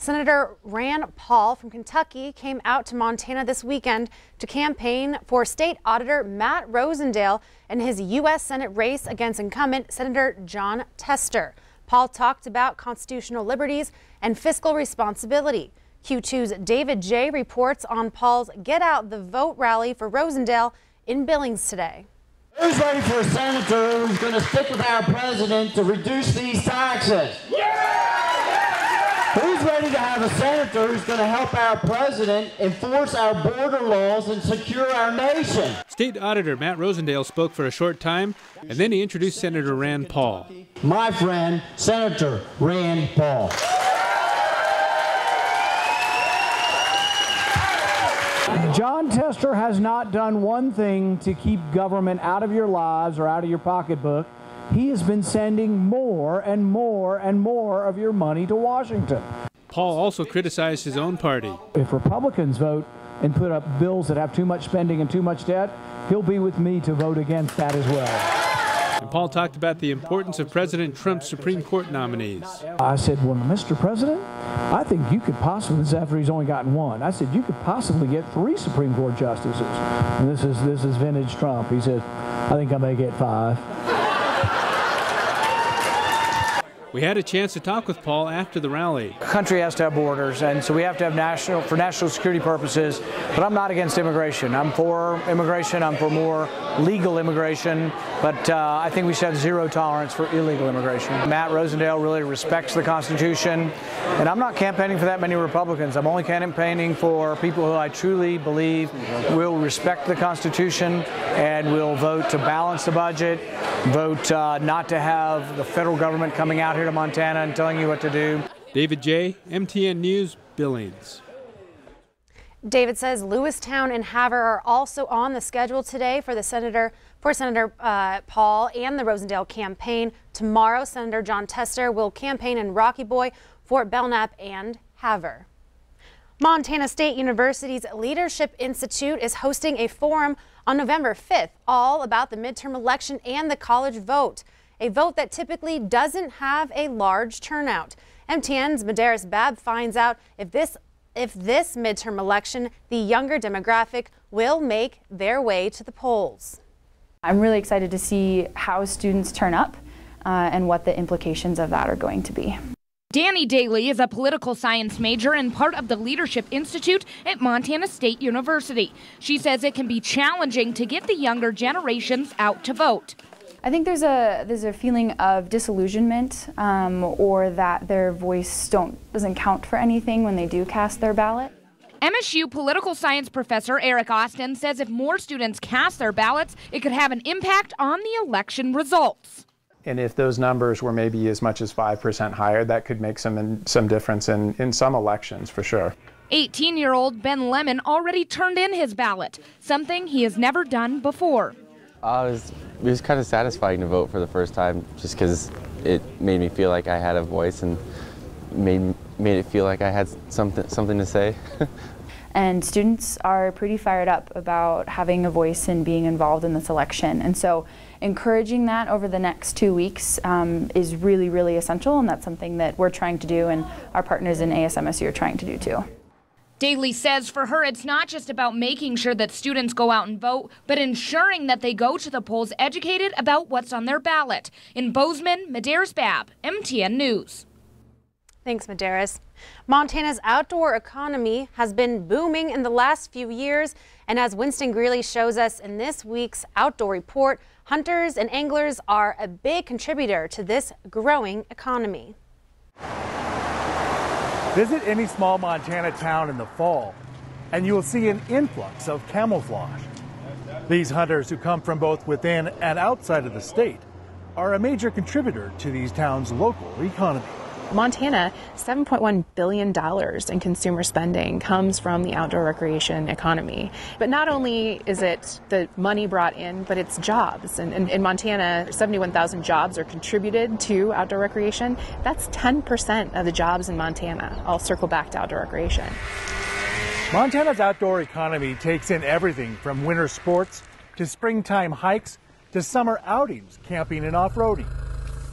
Senator Rand Paul from Kentucky came out to Montana this weekend to campaign for State Auditor Matt Rosendale in his U.S. Senate race against incumbent Senator Jon Tester. Paul talked about constitutional liberties and fiscal responsibility. Q2's David J. reports on Paul's Get Out the Vote rally for Rosendale in Billings today. Who's ready for a senator who's going to stick with our president to reduce these taxes? Who's ready to have a senator who's going to help our president enforce our border laws and secure our nation? State Auditor Matt Rosendale spoke for a short time, and then he introduced Senator Rand Paul. My friend, Senator Rand Paul. Jon Tester has not done one thing to keep government out of your lives or out of your pocketbook. He has been sending more and more and more of your money to Washington. Paul also criticized his own party. If Republicans vote and put up bills that have too much spending and too much debt, he'll be with me to vote against that as well. And Paul talked about the importance of President Trump's Supreme Court nominees. I said, well, Mr. President, I think you could possibly, this is after he's only gotten one, I said, you could possibly get 3 Supreme Court justices. And this is vintage Trump. He said, I think I may get 5. We had a chance to talk with Paul after the rally. The country has to have borders, and so we have to have for national security purposes, but I'm not against immigration. I'm for immigration, I'm for more legal immigration, but I think we should have zero tolerance for illegal immigration. Matt Rosendale really respects the Constitution, and I'm not campaigning for that many Republicans. I'm only campaigning for people who I truly believe will respect the Constitution and will vote to balance the budget, vote not to have the federal government coming out here to Montana and telling you what to do. David J., MTN News, Billings. David says Lewistown and Havre are also on the schedule today for Senator Paul and the Rosendale campaign. Tomorrow, Senator Jon Tester will campaign in Rocky Boy, Fort Belknap, and Havre. Montana State University's Leadership Institute is hosting a forum on November 5th, all about the midterm election and the college vote, a vote that typically doesn't have a large turnout. MTN's Medeiros Babb finds out if this midterm election, the younger demographic will make their way to the polls. I'm really excited to see how students turn up and what the implications of that are going to be. Danny Daly is a political science major and part of the Leadership Institute at Montana State University. She says it can be challenging to get the younger generations out to vote. I think there's a feeling of disillusionment or that their voice doesn't count for anything when they do cast their ballot. MSU political science professor Eric Austin says if more students cast their ballots, it could have an impact on the election results. And if those numbers were maybe as much as 5% higher, that could make some difference in some elections for sure. 18-year-old Ben Lemon already turned in his ballot, something he has never done before. It was kind of satisfying to vote for the first time, just because it made me feel like I had a voice and made it feel like I had something to say. And students are pretty fired up about having a voice and being involved in this election. And so encouraging that over the next 2 weeks is really, really essential, and that's something that we're trying to do and our partners in ASMSU are trying to do too. Daly says for her it's not just about making sure that students go out and vote, but ensuring that they go to the polls educated about what's on their ballot. In Bozeman, Medeiros Babb, MTN News. Thanks, Medeiros. Montana's outdoor economy has been booming in the last few years, and as Winston Greeley shows us in this week's Outdoor Report, hunters and anglers are a big contributor to this growing economy. Visit any small Montana town in the fall, and you will see an influx of camouflage. These hunters, who come from both within and outside of the state, are a major contributor to these towns' local economy. Montana, $7.1 billion in consumer spending comes from the outdoor recreation economy. But not only is it the money brought in, but it's jobs. And in Montana, 71,000 jobs are contributed to outdoor recreation. That's 10% of the jobs in Montana. I'll circle back to outdoor recreation. Montana's outdoor economy takes in everything from winter sports to springtime hikes to summer outings, camping and off-roading.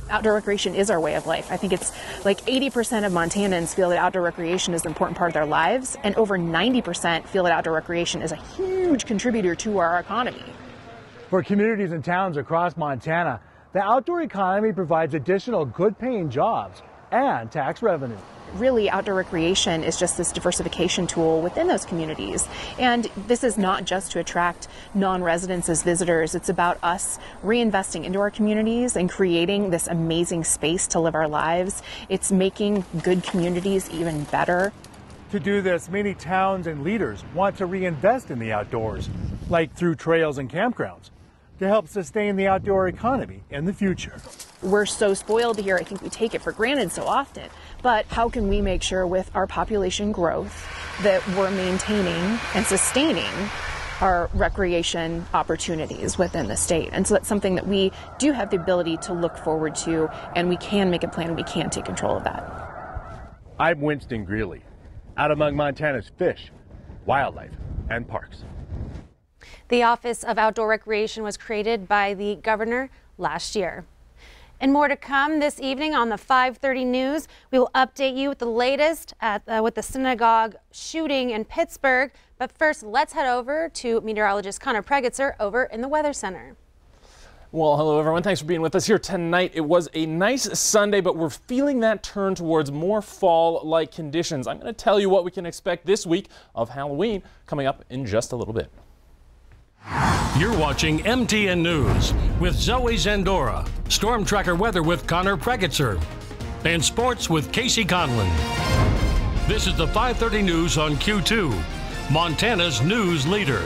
outdoor recreation is our way of life. I think it's like 80% of Montanans feel that outdoor recreation is an important part of their lives, and over 90% feel that outdoor recreation is a huge contributor to our economy. For communities and towns across Montana, the outdoor economy provides additional good-paying jobs and tax revenue. Really, outdoor recreation is just this diversification tool within those communities. And this is not just to attract non-residents as visitors. It's about us reinvesting into our communities and creating this amazing space to live our lives. It's making good communities even better. To do this, many towns and leaders want to reinvest in the outdoors, like through trails and campgrounds, to help sustain the outdoor economy in the future. We're so spoiled here, I think we take it for granted so often. But how can we make sure with our population growth that we're maintaining and sustaining our recreation opportunities within the state? And so that's something that we do have the ability to look forward to, and we can make a plan and we can take control of that. I'm Winston Greeley, out among Montana's fish, wildlife, and parks. The Office of Outdoor Recreation was created by the governor last year. And more to come this evening on the 5:30 news. We will update you with the latest with the synagogue shooting in Pittsburgh. But first, let's head over to meteorologist Connor Pregitzer over in the Weather Center. Well, hello everyone. Thanks for being with us here tonight. It was a nice Sunday, but we're feeling that turn towards more fall-like conditions. I'm going to tell you what we can expect this week of Halloween coming up in just a little bit. You're watching MTN News with Zoe Zandora, Storm Tracker Weather with Connor Pregitzer, and Sports with Casey Conlon. This is the 5:30 news on Q2, Montana's news leader.